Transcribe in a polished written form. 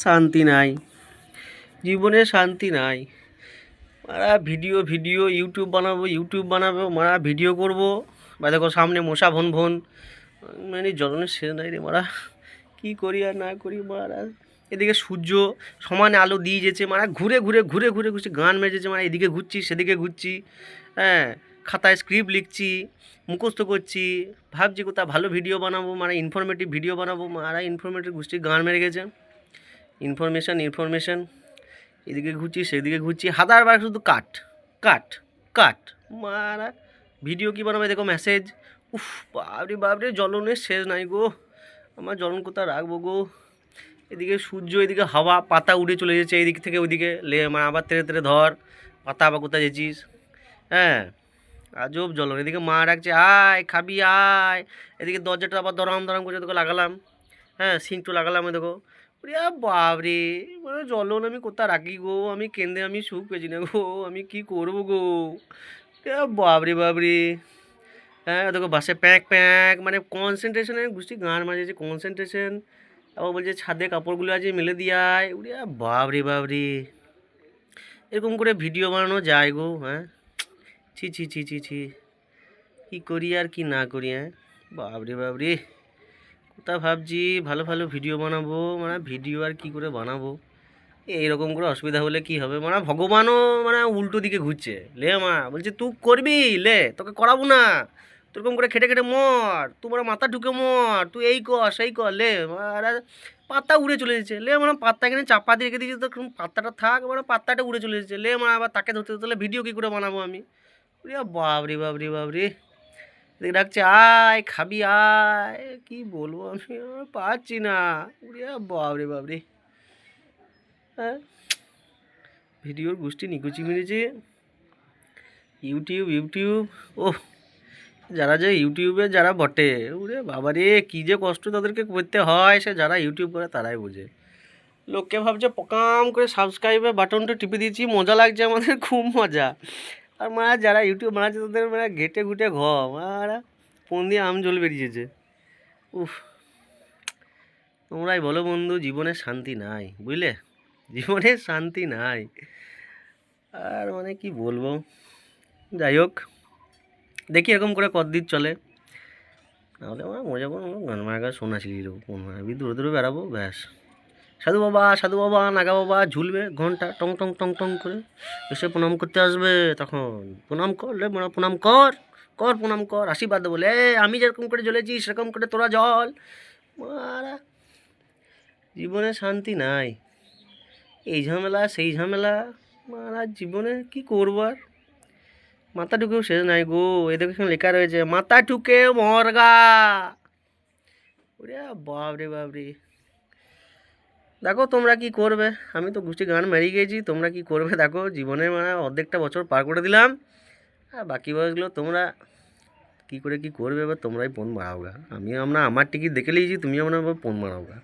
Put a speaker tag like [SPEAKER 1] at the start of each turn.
[SPEAKER 1] শান্তি নাই, জীবনে শান্তি নাই। মারা ভিডিও ভিডিও ইউটিউব বানাবো মারা ভিডিও করব। বা দেখো সামনে মশা ভন ভন, মানে জ্বলনের শেষ নাই রে মারা। কী করি আর না করি মারা। এদিকে সূর্য সমানে আলো দিয়ে যেছে মারা, ঘুরে ঘুরে ঘুরে ঘুরে ঘুরছি, গান মেজেছে মারা, এদিকে ঘুরছি সেদিকে ঘুরছি। হ্যাঁ, খাতায় স্ক্রিপ্ট লিখছি, মুখস্থ করছি, ভাবছি কোথাও ভালো ভিডিও বানাবো মানে ইনফরমেটিভ ভিডিও বানাবো মারা, ইনফরমেটিভ ঘুরছি, গান মেরে গেছে। ইনফরমেশন এদিকে ঘুরছি সেদিকে ঘুরছি, হাতার বার শুধু কাট কাট কাট মারা। ভিডিও কী বানাবে দেখো মেসেজ, উফ বাবরে বাবরে, জ্বলনের শেষ নাই গো। আমার জ্বলন কোথায় রাখবো গো। এদিকে সূর্য, এদিকে হাওয়া, পাতা উড়ে চলে যাচ্ছে এদিক থেকে ওইদিকে, লে মা আবার তেরে তেরে ধর, পাতা আবার কোথায় যেছিস। হ্যাঁ, আজব জ্বলন। এদিকে মা ডাকছে আয় খাবি আয়, এদিকে দরজাটা আবার দরাম দরাম করে দেখো লাগালাম। হ্যাঁ, সিংটু লাগালাম দেখো। ওরে বাবরে, মানে জ্বলন আমি কোথা রাখি গো, আমি কেন্দ্রে আমি সুখ পেয়েছি না গো, আমি কি করবো গো। বাবরে বাবরে। হ্যাঁ দেখো বাসে প্যাঁক প্যাঁক, মানে কনসেন্ট্রেশনের গোষ্ঠী গান মাঝেছে, কনসেন্ট্রেশন। আবার বলছে ছাদে কাপড়গুলো আছে মেলে দিয়ে আয়। উড়ে বাবরে বাবরে, এরকম করে ভিডিও বানানো যায় গো। হ্যাঁ, ছি ছি ছি ছি ছি, কী করি আর কি না করি। হ্যাঁ, বাবরে বাবরে, কোথা ভাবছি ভালো ভালো ভিডিও বানাবো, মানে ভিডিও আর কি করে বানাবো। এইরকম করে অসুবিধা হলে কি হবে, মানে ভগবানও মানে উল্টো দিকে ঘুরছে। লে মা বলছে তুই করবি, লে তোকে করাবো না, তোরকম করে খেটে খেটে মর, তোমার মাথা ঢুকে মর, তুই এই কর সেই কর। লে মারা, পাতা উড়ে চলে যাচ্ছে। লে মানে পাতা এখানে চাপা দিয়ে রেখে দিয়েছি, তো পাতাটা থাক, মানে পাতাটা উড়ে চলে যাচ্ছে। লে মানে আবার তাকে ধরতে ধরতে ভিডিও কী করে বানাবো আমি। বাবরে বাবরে বাবরে, এদিকে ডাকছে আয় খাবি আয়, কি বলবো আমি আর পারছি না। উড়ে বাবরে বাবরে। হ্যাঁ, ভিডিওর গোষ্ঠী নিকুচি মেরেছে। ইউটিউব ও, যারা যে ইউটিউবে যারা বটে, ওরে বাবারে কী যে কষ্ট তাদেরকে করতে হয়, সে যারা ইউটিউব করে তারাই বোঝে। লোককে ভাবছে পকাম করে সাবস্ক্রাইবের বাটনটা টিপে দিয়েছি, মজা লাগছে আমাদের, খুব মজা। আর মারা যারা ইউটিউব বানাচ্ছে তাদের মানে ঘেটে ঘুটে মারা ফোন দিয়ে আম জল বেরিয়েছে। উফ, তোমরাই বলো বন্ধু, জীবনে শান্তি নাই বুঝলে, জীবনে শান্তি নাই। আর মানে কি বলবো, যাই হোক, দেখি এরকম করে কতদিন চলে। নাহলে আমার মজা করবো, গান মারা সন্ন্যাসী কোন মারাবি, দূরে দূরে বেড়াবো ব্যাস। সাধু বাবা নাগা বাবা ঝুলবে ঘন্টা টং টং টং টং করে, এসে প্রণাম করতে আসবে। তখন প্রণাম কর, লে মোরা প্রণাম কর, কর প্রণাম কর, আশীর্বাদ দেবো। লে আমি যেরকম করে জ্বলেছি সেরকম করে তোরা জল। মারা, জীবনে শান্তি নাই, এই ঝামেলা সেই ঝামেলা। মারা জীবনে কি করবো আর, মাথা ঢুকেও শেষ নাই গো। এদের লেখা রয়েছে মাথা ঢুকে মরগা। ওরে বাবরে বাবরে, দেখো তোমরা কি করবে। আমি তো গোষ্ঠী গান মেরিয়ে গেছি, তোমরা কি করবে দেখো। জীবনে মানে অর্ধেকটা বছর পার করে দিলাম, আর বাকি বয়সগুলো তোমরা কি করে কি করবে, এবার তোমরাই ফোন মারাও গা। আমি আমরা আমার টিকিট দেখে নিয়েছি, তুমি আমরা ফোন মারাও গা।